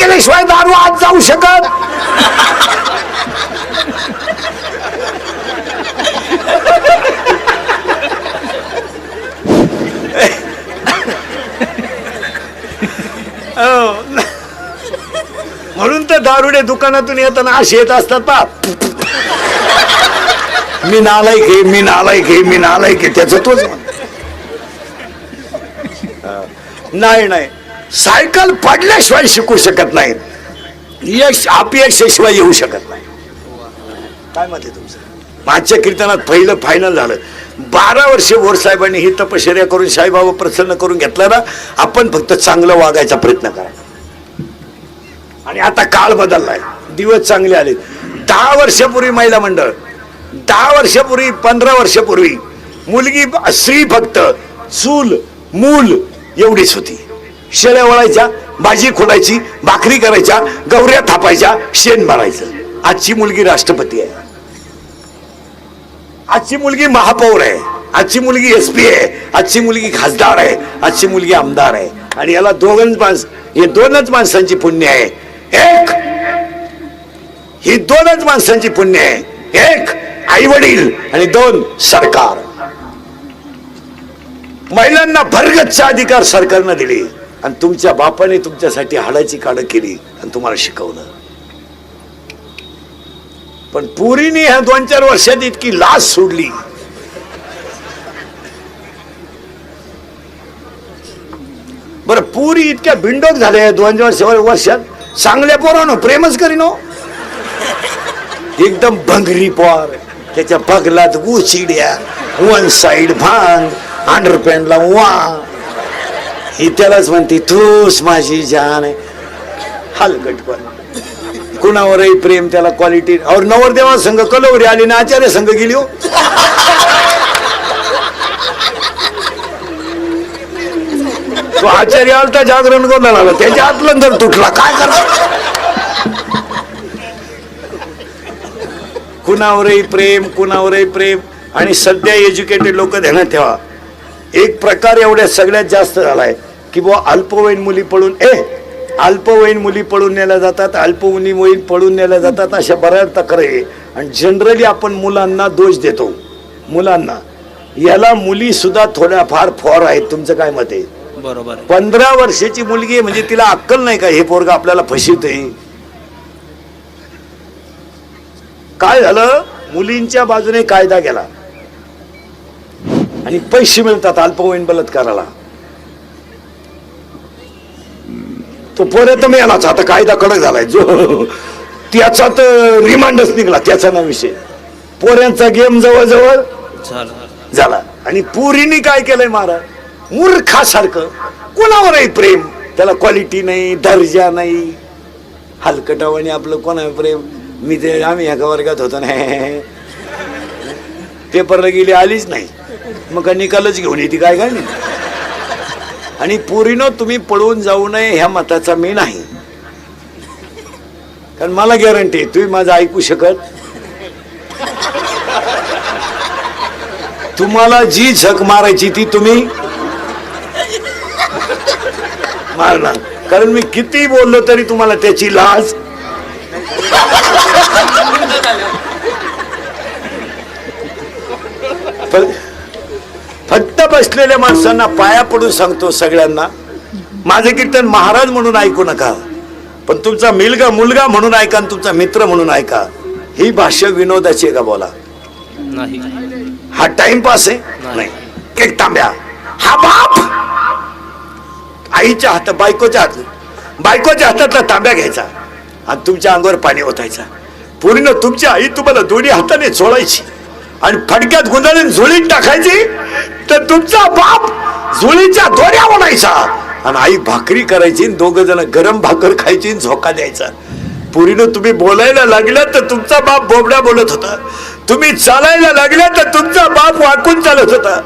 केल्याशिवाय दारू आत जाऊ शकत. म्हणून तर दारुडे दुकानातून येताना असे येत असतात पा, मी नालायक आहे, मी नालायक आहे, मी नालायक आहे. त्याच तोच नाही नाही, सायकल पडल्याशिवाय शिकू शकत नाहीत, यश अपयशाशिवाय येऊ शकत नाही. काय मत आहे तुमचं? मागच्या कीर्तनात पहिलं फायनल झालं. 12 वर्षे भोर साहेबांनी ही तपश्चर्या करून साईबाबा प्रसन्न करून घेतला ना. आपण फक्त चांगलं वागायचा प्रयत्न करा. आणि आता काळ बदललाय, दिवस चांगले आले. 10 वर्षापूर्वी महिला मंडळ, 10 वर्षापूर्वी 15 वर्षापूर्वी मुलगी स्त्री फक्त चूल मूल एवढीच होती. शेळ्या वळायच्या, भाजी खोडायची, भाकरी करायच्या, गवऱ्या थापायच्या, शेण मारायचं. आजची मुलगी राष्ट्रपती आहे, आजची मुलगी महापौर आहे, आजची मुलगी SP आहे, आजची मुलगी खासदार आहे, आजची मुलगी आमदार आहे. आणि याला हे दोनच माणसांची पुण्य आहे. ही दोनच माणसांची पुण्य आहे. 1 आई वडील आणि 2 सरकार. महिलांना भरगतचा अधिकार सरकारनं दिली आणि तुमच्या बापाने तुमच्यासाठी हाडाची काढ केली आणि तुम्हाला शिकवलं. पण पुरीने ह्या 2-4 वर्षात इतकी लाज सोडली. बरं, पुरी इतक्या बिंडोक झाल्या 2-4 वर्षात. चांगल्या पोरानो प्रेमच करीनो, एकदम भंगरी पोर, त्याच्या पगलात गुचिड्या, 1 साइड भांग, अंडरपॅन्टला वा. ही त्यालाच म्हणते तूच माझी जान आहे. हलकटपण, कुणावरही प्रेम, त्याला क्वालिटी. और नवरदेवा संघ कलवरी आली ना, आचार्य संघ गेली हो. तो आचार्य आलता जागरण गोंधळ आला, त्याच्या आतलं जर तुटला काय करणार. कुणावरही प्रेम, कुणावरही प्रेम. आणि सध्या एज्युकेटेड लोक ध्यानात ठेवा, एक प्रकार एवढ्या सगळ्यात जास्त झालाय की बुवा अल्पवयीन मुली पळून अल्पवयीन मुली पळून नेल्या जातात, अल्पवयीन पळून नेल्या जातात, अशा बऱ्याच तक्रारी आहे. आणि जनरली आपण मुलांना दोष देतो. मुलांना, याला मुली सुद्धा थोड्या फार फॉर आहेत. तुमचं काय मत आहे? बरोबर. 15 वर्षाची मुलगी आहे म्हणजे तिला अक्कल नाही का हे पोरगा आपल्याला फसवतंय. काय झालं, मुलींच्या बाजूने कायदा गेला आणि पैसे मिळतात अल्पवयीन बलात्काराला. तो पोऱ्या तर मिळालाच. आता कायदा कडक झालाय, जो त्याचा तर रिमांडच निघाला, त्याचा ना विषय. पोऱ्यांचा गेम जवळजवळ झाला. आणि पुरीनी काय केलंय महाराज, मूर्खासारखं कोणावरही प्रेम, त्याला क्वालिटी नाही, दर्जा नाही. हलकटावाने आपलं कोणावर प्रेम. आम्ही एका वर्गात होतो ना, पेपरला गेली आलीच नाही, मग निकालच घेऊन येते काय काय नाही. आणि पुरीनो तुम्ही पळून जाऊ नये ह्या मताचा मी नाही, कारण मला गॅरंटी तुम्ही माझं ऐकू शकत. तुम्हाला जी झक मारायची ती तुम्ही मारणार, कारण मी किती बोललो तरी तुम्हाला त्याची लाज. फक्त बसलेल्या माणसांना पाया पडून सांगतो सगळ्यांना, माझे कीर्तन महाराज म्हणून ऐकू नका, पण तुमचा मुलगा म्हणून ऐका आणि तुमचा मित्र म्हणून ऐका. ही भाषा विनोदाची आहे का? बोला नाही. हा टाइमपास आहे नाही. एक तांब्या, हा बाप आईच्या हातात, बायकोच्या हातातला तांब्या घ्यायचा आणि तुमच्या अंगावर पाणी ओतायचा. पूर्ण तुमची आई तुम्हाला दोन्ही हाताने चोळायची आणि फडक्यात गुंडाळून झोळीत टाकायची, तर तुमचा बाप झोळीच्या दोऱ्या ओढायचा आणि आई भाकरी करायची, 2 जण गरम भाकर खायची, झोका द्यायचा. पुरीनं तुम्ही बोलायला लागल्या तर तुमचा बाप बोबड्या बोलत होता, तुम्ही चालायला लागल्या तर तुमचा बाप वाकून चालत होता,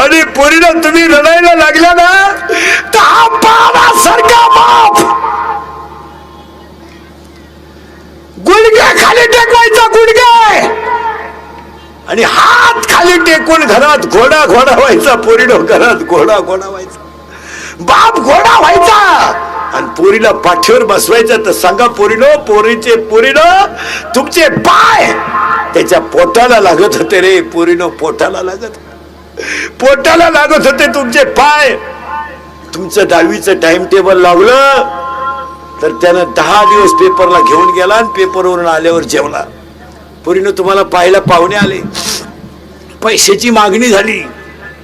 आणि पुरीनं तुम्ही रडायला लागल्या ना तर हा बाबासारखा बाप गुडघ्या खाली टेकवायचा, गुडघे आणि हात खाली टेकून घरात घोडा व्हायचा. पोरीनो घरात घोडा व्हायचा, बाप घोडा व्हायचा. आणि पोरीला पाठीवर बसवायचं तर सांगा पोरीनो तुमचे पाय त्याच्या पोटाला लागत होते रे पोरीनो, पोटाला लागत होते तुमचे पाय. तुमचं 10वीचं टाइम टेबल लावलं तर त्यानं 10 दिवस पेपरला घेऊन गेला आणि पेपरवरून आल्यावर जेवला. पोरीनो तुम्हाला पाहायला पाहुणे आले, पैशाची मागणी झाली,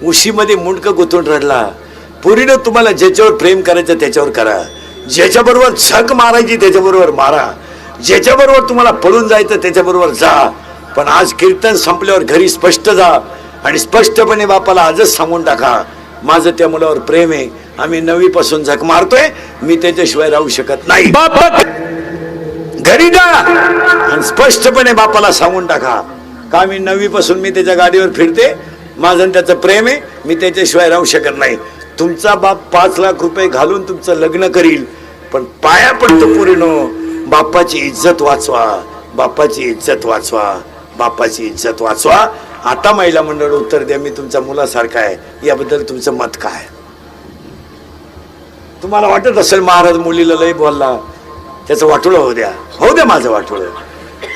उशीमध्ये मुंडकं गुंतून रडला. पोरीनो तुम्हाला ज्याच्यावर प्रेम करायचं त्याच्यावर करा, ज्याच्याबरोबर झक मारायची त्याच्याबरोबर मारा, ज्याच्याबरोबर तुम्हाला पळून जायचं त्याच्याबरोबर जा. पण आज कीर्तन संपल्यावर घरी स्पष्ट जा आणि स्पष्टपणे बापाला आजच सांगून टाका माझं त्या मुलावर प्रेम आहे, आम्ही 9वी पासून झक मारतोय, मी त्याच्याशिवाय राहू शकत नाही. बाप घरी जा आणि स्पष्टपणे बापाला सांगून टाका का मी 9वी पासून मी त्याच्या गाडीवर फिरते, माझं त्याचं प्रेम आहे, मी त्याच्याशिवाय राहू शकत नाही. तुमचा बाप 5 लाख रुपये घालून तुमचं लग्न करील, पण पाया पडतो पोरीनो बापाची इज्जत वाचवा, बापाची इज्जत वाचवा, बापाची इज्जत वाचवा. आता महिला मंडळ उत्तर द्या, मी तुमच्या मुलासारखा आहे, याबद्दल तुमचं मत काय? तुम्हाला वाटत असेल महाराज मुलीला लय बोलला, त्याचं वाटोळं होऊ द्या माझं वाटोळं,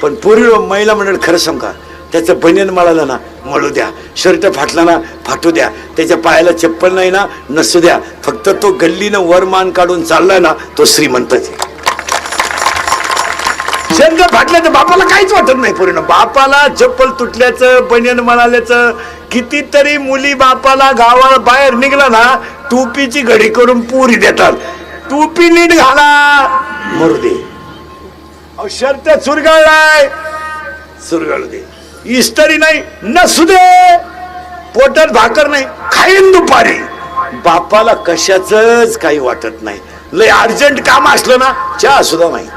पण पूर्वी महिला मंडळ खरं सांगा, त्याचं बनियन मळालं ना मळू द्या, शर्ट फाटला ना फाटू द्या, त्याच्या पायाला चप्पल नाही ना नसू द्या, फक्त तो गल्लीनं वरमान काढून चाललाय ना तो श्रीमंतच आहे. शर्ट फाटल्याचं बापाला काहीच वाटत नाही. पूर्ण बापाला चप्पल तुटल्याचं बनियन मळाल्याचं, कितीतरी मुली बापाला गावाला बाहेर निघला ना टोपीची घडी करून पुरी देतात, टोपी नीट घाला मरू दे, शर्ट चुरगळलाय चुरगळू दे, इस्त्री नाही नसू दे, पोटात भाकर नाही खाईन दुपारी. बापाला कशाच काही वाटत नाही. लय अर्जंट काम असलं ना चहा सुद्धा नाही,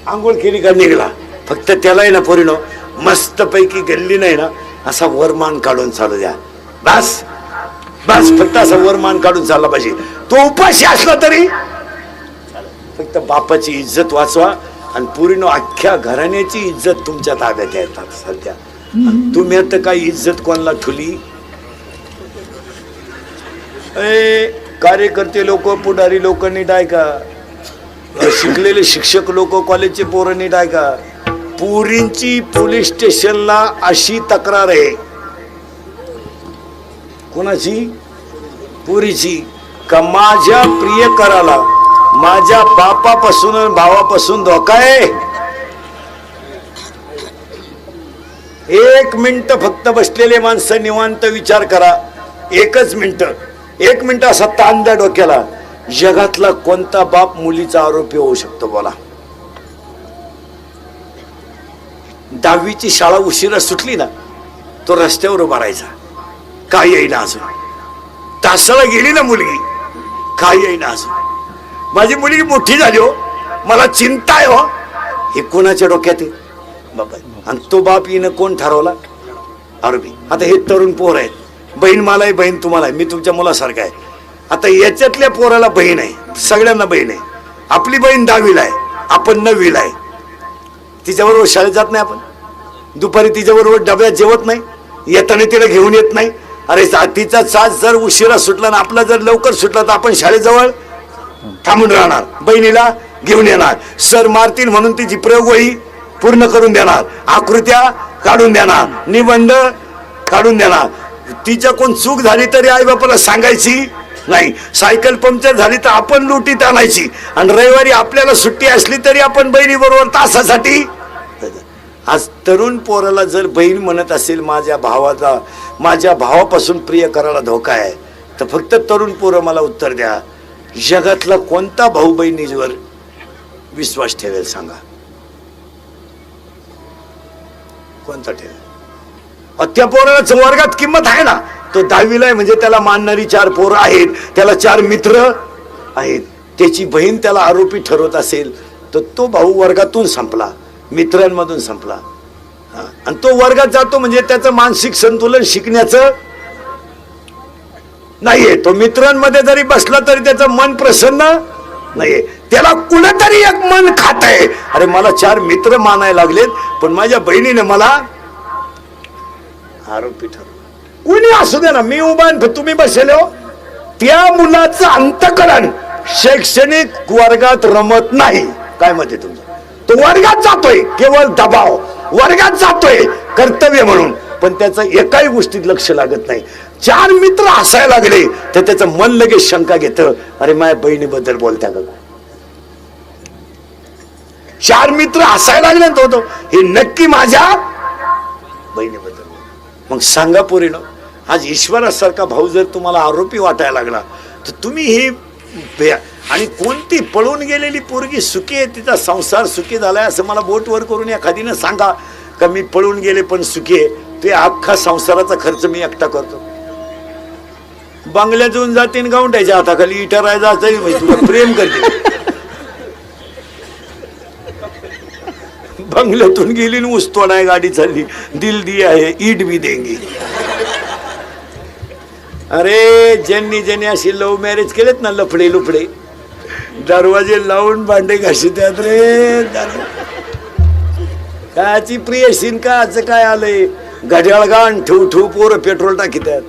आंघोळ केली का निघला. फक्त त्यालाही ना पोरीनो मस्त पैकी गल्ली नाही ना असा वरमान काढून चालू द्या, बस बस, फक्त असा वरमान काढून चालला पाहिजे. तो उपाशी असला तरी फक्त बापाची इज्जत वाचवा. आणि पोरीनो अख्ख्या घराण्याची इज्जत तुमच्या ताब्यात येतात सध्या. तुम्ही आता काही इज्जत कोणाला ठुली? कार्यकर्ते लोक, पुढारी लोक नीट ऐका, शिकलेले शिक्षक लोक, कॉलेजचे पोरं नीट ऐका. पोरींची पोलीस स्टेशनला अशी तक्रार आहे, कोणाची? पोरीची, का माझ्या प्रियकराला माझ्या बापापासून भावापासून धोका आहे. 1 मिनिट फक्त बसलेले माणसं निवांत विचार करा, 1 मिनिट असा ताण द्या डोक्याला. जगातला कोणता बाप मुलीचा आरोपी होऊ शकतो बोला? 10वीची शाळा उशिरा सुटली ना तो रस्त्यावर उभा राहायचा, काय येईना अजून. तासाला गेली ना मुलगी, काय येईना अजून. माझी मुलगी मोठी झाली हो, मला चिंता आहे हो, हे कोणाच्या डोक्यात आहे बाबा? आणि तो बाप येणं कोण ठरवला? आरोपी. आता हे तरुण पोर आहेत, बहीण मला आहे, बहीण तुम्हाला आहे, मी तुमच्या मुलासारखा आहे. आता याच्यातल्या पोराला बहीण आहे, सगळ्यांना बहीण आहे. आपली बहीण 10वीला आहे, आपण 9वीला आहे. तिच्याबरोबर शाळेत जात नाही आपण, दुपारी तिच्याबरोबर डब्यात जेवत नाही, येताना तिला घेऊन येत नाही. अरे तिचा साज जर उशिरा सुटला ना आपला जर लवकर सुटला तर आपण शाळेजवळ थांबून राहणार, बहिणीला घेऊन येणार, सर मारतील म्हणून तिची प्रयोगवही पूर्ण करून देणार, आकृत्या काढून देणार, निबंध काढून देणार. तिच्या कोण चूक झाली तरी आई बापाला सांगायची नाही. सायकल पंक्चर झाली तर आपण लुटीत आणायची. आणि रविवारी आपल्याला सुट्टी असली तरी आपण बहिणी बरोबर तासासाठी. आज तरुण पोराला जर बहीण म्हणत असेल माझ्या भावाचा, माझ्या भावापासून प्रिय करायला धोका आहे, तर फक्त तरुण पोरं मला उत्तर द्या, जगातला कोणता भाऊ बहिणीवर विश्वास ठेवेल सांगा? कोणता ठेवेल? त्या पोराला वर्गात किंमत आहे ना, तो 10वीला आहे म्हणजे त्याला मानणारी 4 पोरं आहेत, त्याला 4 मित्र आहेत. त्याची बहीण त्याला आरोपी ठरवत असेल तर तो भाऊ वर्गातून संपला, मित्रांमधून संपला. आणि तो वर्गात जातो म्हणजे त्याचं मानसिक संतुलन शिकण्याचं नाहीये. तो मित्रांमध्ये जरी बसला तरी त्याचं मन प्रसन्न नाहीये, त्याला कुणीतरी एक मन खात आहे. अरे मला 4 मित्र मानायला लागलेत पण माझ्या बहिणीने मला आरोपी ठरवलं. कुणी असू दे ना, मी उभा तुम्ही बसले हो, त्या मुलाचं अंतकरण शैक्षणिक वर्गात रमत नाही. काय मत आहे तुमचं? तो वर्गात जातोय केवळ दबाव, वर्गात जातोय कर्तव्य म्हणून, पण त्याचं एकाही गोष्टीत लक्ष लागत नाही. 4 मित्र हसायला लागले तर त्याचं मन लगेच शंका घेतं, अरे माझ्या बहिणीबद्दल बोलत्या का? 4 मित्र हसायला लागले तो हे नक्की माझ्या बहिणीबद्दल. मग सांगा पोरीनो, आज ईश्वरासारखा भाऊ जर तुम्हाला आरोपी वाटायला लागला तर तुम्ही हे, आणि कोणती पळून गेलेली पोरगी सुखी आहे, तिचा संसार सुखी झालाय असं मला बोट वर करून एखादीनं सांगा का मी पळून गेले पण सुखी आहे. ते अख्खा संसाराचा खर्च मी एकटा करतो. बंगल्यात जाऊन जातीन गावंड्याच्या हाताखाली इटा राहायचा तरी तुला प्रेम करते. बंगल्यातून गेली न ऊसतोडाय गाडी चालली, दिल दिया है ईट भी देंगी. अरे ज्यांनी अशी लव्ह मॅरेज केलेत ना, लफडे लुफडे दरवाजे लावून भांडे घासतात रे. काची प्रियसीन काच काय आलंय, घड्याळ गाण ठेवू ठेवू पोरं पेट्रोल टाकीतात.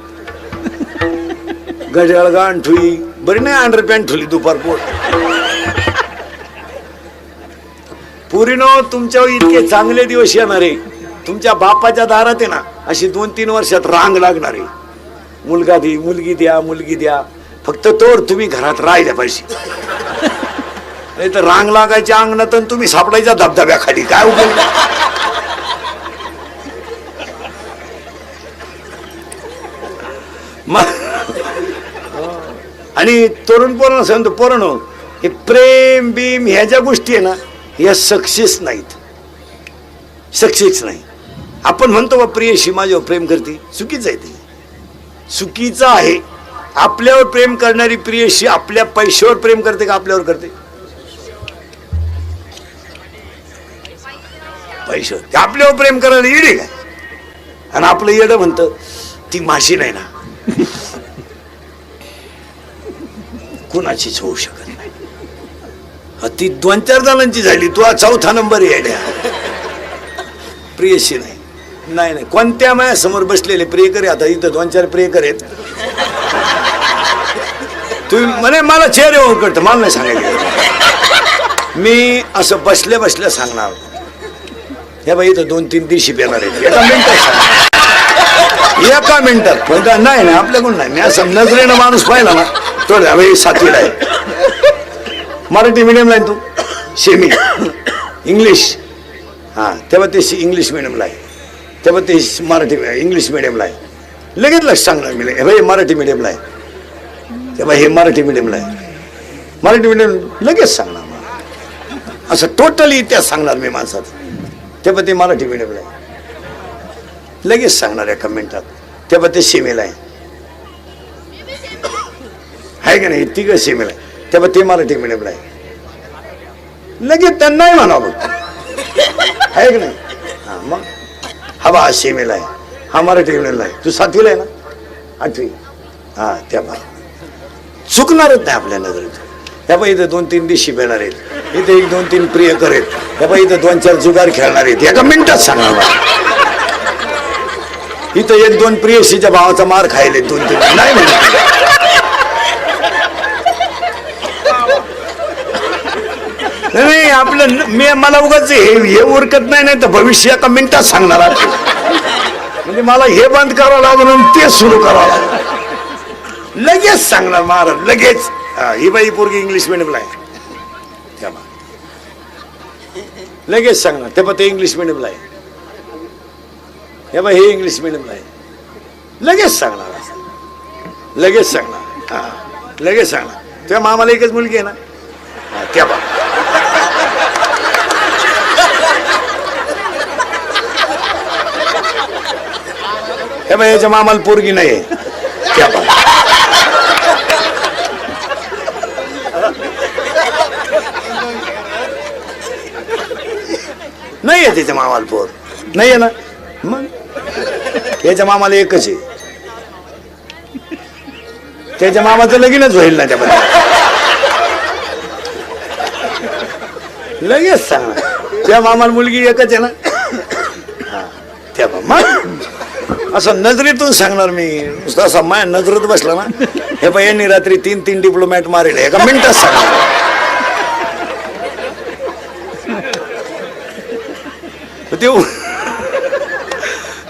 घड्याळ गाण ठुई बरी नाही, अंडरपॅन्ट ठुली दुपार पोर. पुरीनो तुमच्या इतके चांगले दिवस येणार आहे, तुमच्या बापाच्या दारात आहे ना अशी 2-3 वर्षात रांग लागणार आहे. मुलगा दे, मुलगी द्या, मुलगी द्या, फक्त तोवर तुम्ही घरात राहिल्या पाहिजे. नाही तर रांग लागायच्या अंगणात तुम्ही सापडायच्या धबधब्याखाली, काय उपयोग? आणि तरुण पोरांना सांगतो, पोरांनो हे प्रेम बीम ह्या ज्या गोष्टी आहे ना या सक्सेस नाहीत, सक्सेस नाही. आपण म्हणतो बा प्रियशी माझ्यावर प्रेम करते, चुकीचं आहे. ते चुकीचं आहे. आपल्यावर प्रेम करणारी प्रियशी आपल्या पैशावर प्रेम करते का आपल्यावर करते? पैशावर. ते आपल्यावर प्रेम करायला येडे काय? आणि आपलं येडं म्हणतं ती माशी नाही ना, कुणाचीच होऊ शकत नाही. ती 2-4 जणांची झाली, तू 4था नंबर येड्या. प्रियशी नाही. नाही नाही, कोणत्या माझ्या समोर बसलेले प्रियकर आता इथं 2-4 प्रियकर आहेत. तुम्ही म्हणे मला चेहऱ्यावर करतं, मला नाही सांगायचं. मी असं बसल्या बसल्या सांगणार, हे बाई इथं 2-3 दिवशी येणार आहेत, एका मिनिटात. पण नाही ना आपल्याकडून नाही. मी असं नजरेनं माणूस पाहिला ना तो 7वीला आहे, मराठी मिडियमला आहे, तू सेमी इंग्लिश, हां तेव्हा ते इंग्लिश मिडियमला आहे, तेव्हा ते मराठी इंग्लिश मिडियमला आहे. लगेच लक्ष सांगणार मी, हे भाई मराठी मिडियमला आहे, तेव्हा हे मराठी मिडियमला आहे, मराठी मिडियम लगेच सांगणार मला. असं टोटली इतिहास सांगणार मी माणसाचा. तेव्हा ते मराठी मिडियमला आहे, लगेच सांगणार एका मिनिटात. तेव्हा ते सीमेला आहे का नाही, तिघं सीमेला आहे. तेव्हा ते मराठी मिडियमला आहे, लगेच त्यांना नाही म्हणावं आहे का नाही. हा मग हा बा सीमेला आहे, हा मराठी मिडियमला आहे. तू 7वीला आहे ना, 8वी. हा तेव्हा चुकणारच नाही आपल्या नजरेत. तेव्हा इथं 2-3 दिवशी येणार आहेत, इथे 1-2-3 प्रियकर आहेत, तेव्हा इथं 2-4 जुगार खेळणार आहेत, एका मिनिटात सांगणार. इथं 1-2 प्रियशीच्या भावाचा मार खायले 2-3 नाही म्हणत. नाही आपलं मी मला उगाच हे उरकत नाही, नाही तर भविष्य एका मिनिटात सांगणार. म्हणजे मला हे बंद करावं लागलं ते सुरू करावं लागलं, लगेच सांगणार महाराज लगेच. ही बाई पोरगी इंग्लिश मिडियमला आहे, लगेच सांगणार. तेव्हा ते इंग्लिश मिडियमला आहे, हे बाई हे इंग्लिश मिडियमला आहे, लगेच सांगणार, लगेच सांगणार. हा लगेच सांगणार. तेव्हा मामाला एकच मुलगी आहे ना, तेव्हा हे बाई याच्या मामाला पोरगी नाही, तेव्हा नाही आहे त्याच्या मामाला पोर, नाही आहे ना. मग याच्या मामाला एकच आहे, त्याच्या मामाचं लगीनच होईल ना त्यामध्ये, लगेच सांगा. त्या मामाला मुलगी एकच आहे ना, हा तेव्हा मग असं नजरेतून सांगणार मी, नुसतं असं माझ्या नजरेत बसला ना, हे बाई यांनी रात्री 3 डिप्लोमॅट मारले, एका मिनिटात सांगणार.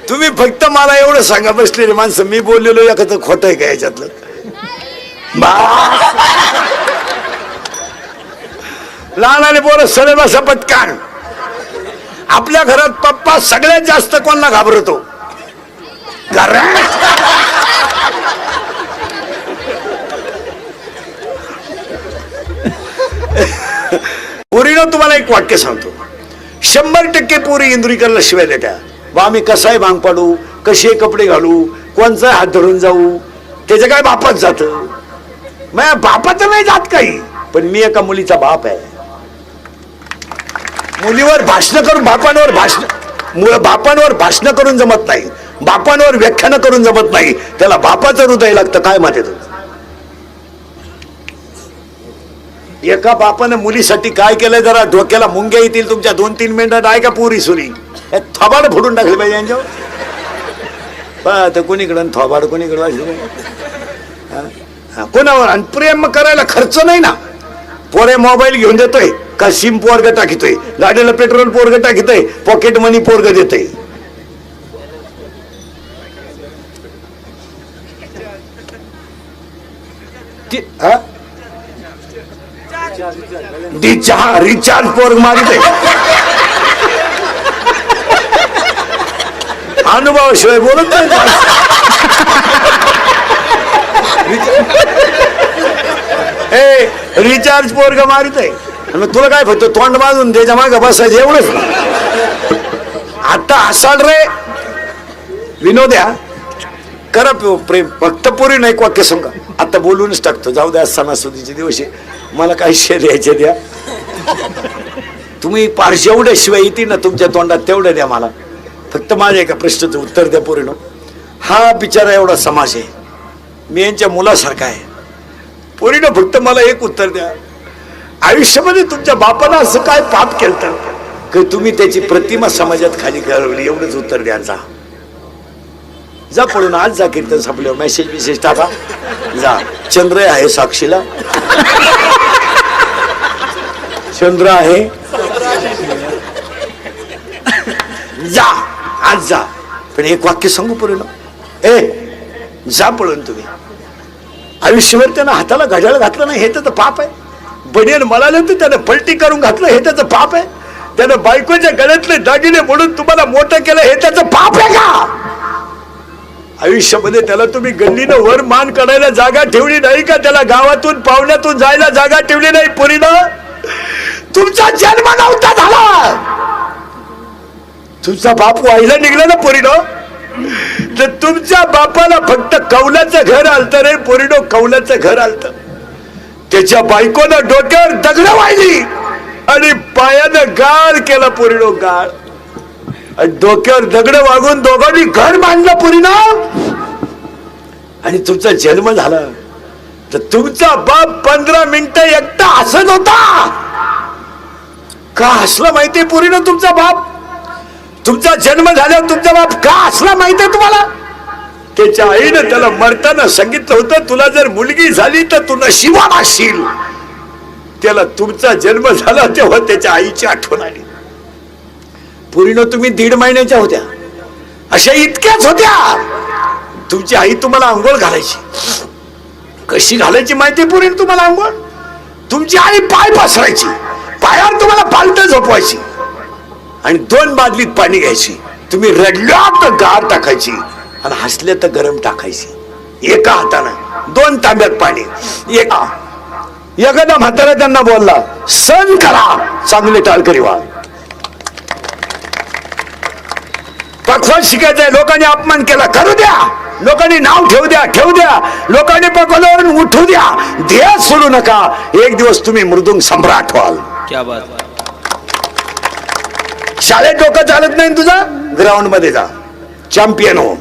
तुम्ही फक्त मला एवढं सांगा, बसलेले माणसं, मी बोललेलो एखादं खोटं आहे का याच्यातलं? लहान पोरं सरळ बसा पटकान. आपल्या घरात पप्पा सगळ्यात जास्त कोणाला घाबरतो? पोरीनं तुम्हाला एक वाक्य सांगतो, 100% पोरी इंद्रिकरला शिवाय देत्या, बा आम्ही कसाय भांग पाडू, कसे कपडे घालू, कोणचा हात धरून जाऊ, त्याच्या काय बापात जात. माझ्या बापाचं नाही जात काही, पण मी एका मुलीचा बाप आहे. मुलीवर भाषण करून बापांवर भाषण करून जमत नाही, बापांवर व्याख्यान करून जमत नाही, त्याला बापाचं हृदय लागतं. काय माहिती तुझं? एका बापानं मुलीसाठी काय केलंय, जरा डोक्याला मुंग्या येतील तुमच्या 2-3 मिनिटात. आहे का पुरी सुरी थोबाड फोडून टाकले पाहिजे यांच्यावर. कोणीकडं थोबाड कोणीकडं कोणावर. आणि प्रेम करायला खर्च नाही ना. पोरे मोबाईल घेऊन देतोय का सिम पोरग टाकितोय, गाडीला पेट्रोल पोरग टाकितोय, पॉकेट मनी पोरग देतोय. रिचार्ज पोरग मारितोय. अनुभवाशिवाय बोलत नाही. रिचार्ज पोरग मारित आहे. तुला काय फक्त तोंड बांधून त्याच्या मागे बसायचं एवढंच. आता हसाल रे विनोद्या, करा प्रेम, फक्त पोरी नाही. वाक्य सांगा, आता बोलूनच टाकतो. जाऊ द्या, सणासुदीचे दिवस मला काही शेर यायचे द्या. तुम्ही पार जेवढ्या शिवाय येते ना तुमच्या तोंडात तेवढ्या द्या मला. फक्त माझ्या एका प्रश्नाचं उत्तर द्या पोरीनो. हा बिचारा एवढा समाज आहे, मी यांच्या मुलासारखा आहे. पोरीनं फक्त मला एक उत्तर द्या, आयुष्यामध्ये तुमच्या बापाला असं काय पाप केलं की तुम्ही त्याची प्रतिमा समाजात खाली घालवली? एवढंच उत्तर द्या. जा पळून, आज जा कीर्तन संपल्यावर मेसेज टाका. जा, चंद्र आहे साक्षीला, चंद्र आहे, जा आज जा. पण एक वाक्य सांगू पोरीनो, जा पळून तुम्ही. आयुष्यभर त्यानं हाताला घड्याळ घातलं नाही हे त्याचं पाप आहे. बनियन मळालं तर त्यानं पलटी करून घातलं हे त्याचं पाप आहे. त्यानं बायकोच्या गळ्यातले दागिने म्हणून तुम्हाला मोठं केलं हे त्याचं पाप आहे का? आयुष्यामध्ये त्याला तुम्ही गल्लीनं वर मान काढायला जागा ठेवली नाही का? त्याला गावातून पाहुण्यातून जायला जागा ठेवली नाही? पोरीनं तुमचा जन्म नव्हता झाला, तुमचा बाप व्हायला निघला ना पोरीनं. तर तुमच्या बापाला फक्त कौलाचं घर आलत रे पोरीनो, कौलाचं घर आलत. त्याच्या बायकोनं डोक्यावर दगड वाहिली आणि पायानं गाळ केला पोरीनो, गाळ. डोक्यावर दगड वागून दोघांनी घर बांधलं पोरीनो. आणि तुमचा जन्म झाला तर तुमचा बाप 15 मिनिटं एकटा हसत होता. का हसला माहितीये पोरीनो तुमचा बाप? तुमचा जन्म झाल्यावर तुमचा बाप का हसला माहितीये तुम्हाला? त्याच्या आईनं त्याला मरताना सांगितलं होतं, तुला जर मुलगी झाली तर तू नशिबान असशील. त्याला तुमचा जन्म झाला तेव्हा त्याच्या आईची आठवण आली. पोरीनो तुम्ही 1.5 महिन्याच्या होत्या, अशा इतक्याच होत्या. तुमची आई तुम्हाला आंघोळ घालायची. कशी घालायची माहिती पोरीनो तुम्हाला आंघोळ? तुमची आई पाय पसरायची, पायावर तुम्हाला पालथं झोपवायची आणि 2 बादलीत पाणी घ्यायची. तुम्ही रडल्या तर गार टाकायची आणि हसले तर गरम टाकायची. एका हाताने 2 तांब्यात पाणी. एखादा म्हातारा त्यांना बोलला, सण करा, चांगले टाळकरी व्हा. पखवाज शिकायचंय, लोकांनी अपमान केला, करू द्या. लोकांनी नाव ठेवू द्या. लोकांनी पकवलं उठू द्या. ध्येय सोडू नका. एक दिवस तुम्ही मृदुंग सम्राट व्हाल. क्या बात. शाळेत डोकं चालत नाही तुझा, ग्राउंड मध्ये जा, चॅम्पियन हो.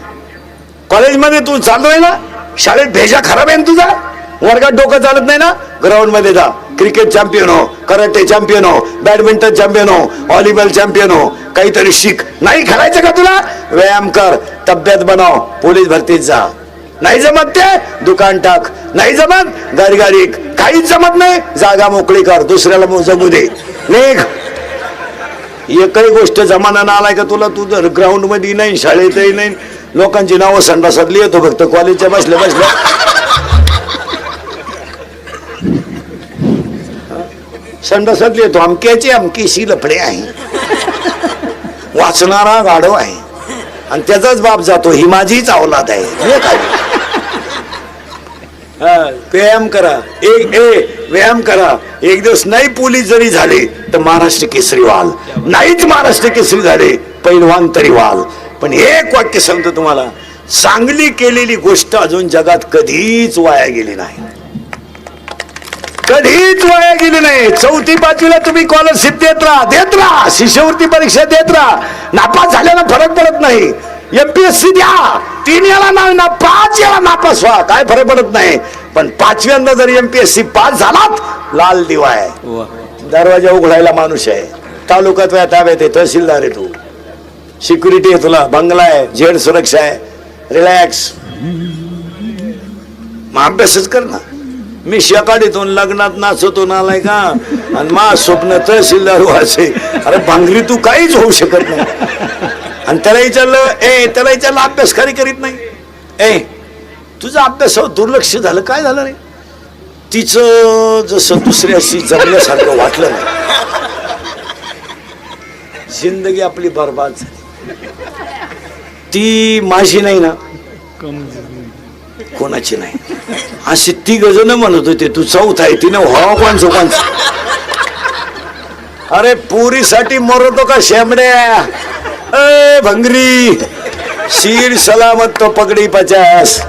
कॉलेजमध्ये तू चाललोय ना, शाळेत भेजा खराब आहे ना तुझा, वर्गात डोकं चालत नाही ना, ग्राउंड मध्ये जा, क्रिकेट चॅम्पियन हो, कराटे चॅम्पियन हो, बॅडमिंटन चॅम्पियन हो, व्हॉलीबॉल चॅम्पियन हो. काहीतरी शिक. नाही खेळायचं का तुला? व्यायाम कर, तब्येत बनाव, पोलीस भरतीत जा. नाही जमत ते दुकान टाक, नाही जमत गाडी काहीच जमत नाही, जागा मोकळी कर, दुसऱ्याला जगू दे, निघ. एकही गोष्ट जमाना ना आलाय का तुला? तू जर ग्राउंड मध्ये नाही, शाळेतही नाही, लोकांची नावं संडासात लिहितो फक्त कॉलेजच्या बसल्या बसल्या. संडासात लिहितो अमक्याची अमकीशी लफडे आहे, वाचणारा गाढव आहे आणि त्याचाच बाप जातो, ही माझीच अवलाद आहे. हे काय व्यायाम करा, व्यायाम करा. एक दिवस नाही पोलीस जरी झाले तर महाराष्ट्र केसरी व्हाल, नाहीच महाराष्ट्र केसरी झाले पैलवान तरी व्हाल. पण एक वाक्य सांगतो तुम्हाला, चांगली केलेली गोष्ट अजून जगात कधीच वाया गेली नाही, कधीच वाया गेली नाही. 4थी 5वीला तुम्ही स्कॉलरशिप देत राहा, शिष्यवृत्ती परीक्षा देत राहा, नापास झाल्याला फरक पडत नाही. एमपीएससी द्या, 3 वेळा ना 5 वेळा नापास व्हा, काय फरक पडत नाही. पण 5व्यांदा जर एमपीएससी पास झालात, लाल दिवा आहे, दरवाजा उघडायला माणूस आहे. तालुक्यात ताब्यात आहे, तहसीलदार आहे, तू सिक्युरिटी आहे, तुला बंगला आहे, झेड सुरक्षा आहे, रिलॅक्स. मग अभ्यासच कर ना. मी शेकाडीतून लग्नात नाचतो नालाय का, आणि मा स्वप्न तहसीलदार व्हायचे. अरे भांगरी तू काहीच होऊ शकत नाही. आणि त्याला विचारलं अभ्यास खरी करीत नाही. तुझा अभ्यासावर दुर्लक्ष झालं, काय झालं रे? तिचं जसं दुसऱ्याशी जगल्यासारखं वाटलं नाही, जिंदगी आपली बरबाद झाली. ती माझी नाही ना, कोणाची नाही, अशी 3 जण म्हणत होते तू 4था आहे, तिने व्हावं कोणचं. अरे पुरीसाठी मरतो का शेमड्या? भंगरी शीर सलामत तो पगडी 50.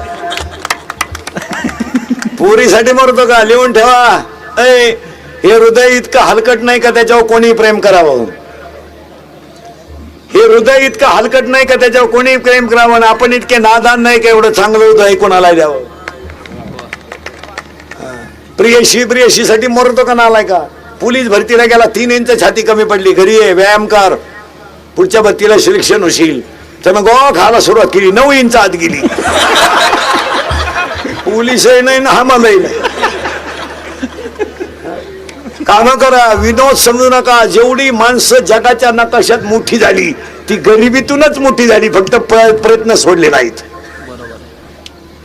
पुरीसाठी मरतो का? लिहून ठेवा. हे हृदय इतकं हलकट नाही का त्याच्यावर कोणी प्रेम करावं? हे हृदय इतकं हलकट नाही का त्याच्यावर कोणी प्रेम करावं? आपण इतके नादान नाही का एवढं चांगलं हृदय कोणाला द्यावं? प्रियशी साठी मरतो का नालाय का? पोलीस भरतीला गेला, 3 इंच छाती कमी पडली, घरी आहे, व्यायाम कर, पुढच्या भरतीला सिलेक्शन होशील. तर मग खायला सुरुवात केली, 9 इंच आत गेली. पोलीसही नाही ना आम्हालाही नाही. काम करा, विनोद समजू नका. जेवढी माणसं जगाच्या नकाशात मोठी झाली ती गरिबीतूनच मोठी झाली, फक्त प्रयत्न सोडले नाहीत.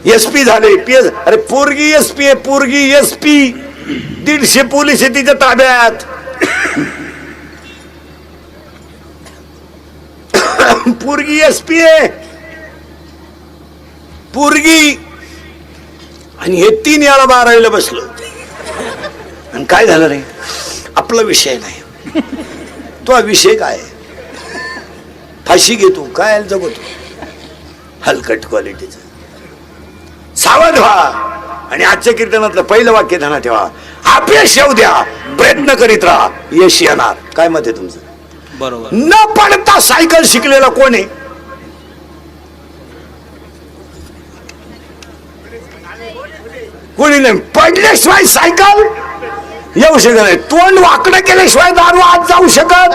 एसपी झाले, पीएस. अरे पोरगी एसपी आहे, पोरगी एसपी. 150 पोलीस आहे तिच्या ताब्यात. पोरगी एसपी आहे, पोरगी. आणि हे 3 वेळा 12वीला बसलो. आणि काय झालं रे? आपला विषय नाही, तो विषय काय? फाशी घेतो काय जगतो, हलकट क्वालिटीचा. सावध व्हा. आणि आजच्या कीर्तनातलं पहिलं वाक्य ध्यानात ठेवा, अपयश येऊ द्या, प्रयत्न करीत राहा, यश येणार. काय मत आहे तुमचं? बरोबर. न पडता सायकल शिकलेला कोण आहे? कोणी नाही. पडल्याशिवाय सायकल येऊ शकत नाही. तोंड वाकडं केल्याशिवाय दारू आत जाऊ शकत